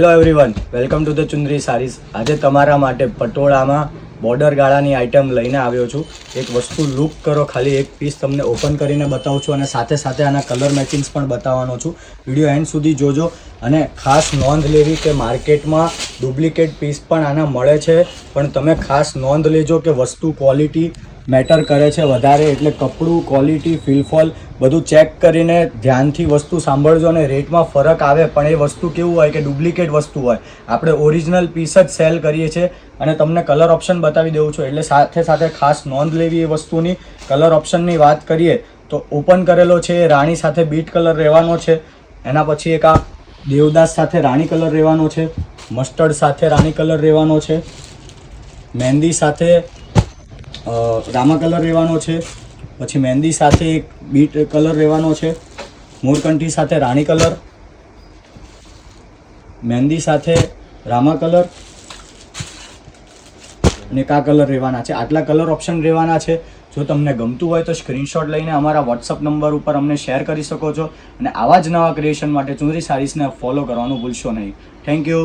Hello everyone, welcome to the Chundari sarees. આજે તમારા માટે પટોળામાં બોર્ડર ગાળાની આઇટમ લઈને આવ્યો છું. એક વસ્તુ લુક કરો, ખાલી એક પીસ તમને ઓપન કરીને બતાવું છું અને સાથે સાથે આના કલર મેચિંગ્સ પણ બતાવવાનો છું. વિડીયો એન્ડ સુધી જોજો અને ખાસ નોંધ લેવી કે માર્કેટમાં ડુપ્લિકેટ પીસ પણ આના મળે છે, પણ તમે ખાસ નોંધ લેજો કે વસ્તુ ક્વોલિટી મેટર કરે છે વધારે. એટલે કપડું, ક્વોલિટી, ફિલફોલ બધું ચેક કરીને ધ્યાનથી વસ્તુ સાંભળજો અને રેટમાં ફરક આવે, પણ એ વસ્તુ કેવું હોય કે ડુપ્લિકેટ વસ્તુ હોય. આપણે ઓરિજિનલ પીસ જ સેલ કરીએ છીએ અને તમને કલર ઓપ્શન બતાવી દેવું છું, એટલે સાથે સાથે ખાસ નોંધ લેવી એ વસ્તુની. કલર ઓપ્શનની વાત કરીએ તો ઓપન કરેલો છે એ રાણી સાથે બીટ કલર રહેવાનો છે. એના પછી એક આ દેવદાસ સાથે રાણી કલર રહેવાનો છે, મસ્ટર્ડ સાથે રાણી કલર રહેવાનો છે, મહેંદી સાથે રામા કલર રહેવાનો છે, પછી મહેંદી સાથે એક બીટ કલર રહેવાનો છે, મોરકંઠી સાથે રાણી કલર, મહેંદી સાથે રામા કલર અને કા કલર રહેવાના છે. આટલા કલર ઓપ્શન રહેવાના છે. જો તમને ગમતું હોય તો સ્ક્રીનશોટ લઈને અમારા વોટ્સઅપ નંબર ઉપર અમને શેર કરી શકો છો અને આવા જ નવા ક્રિએશન માટે ચુંદરી સારીઝને ફોલો કરવાનું ભૂલશો નહીં. Thank you.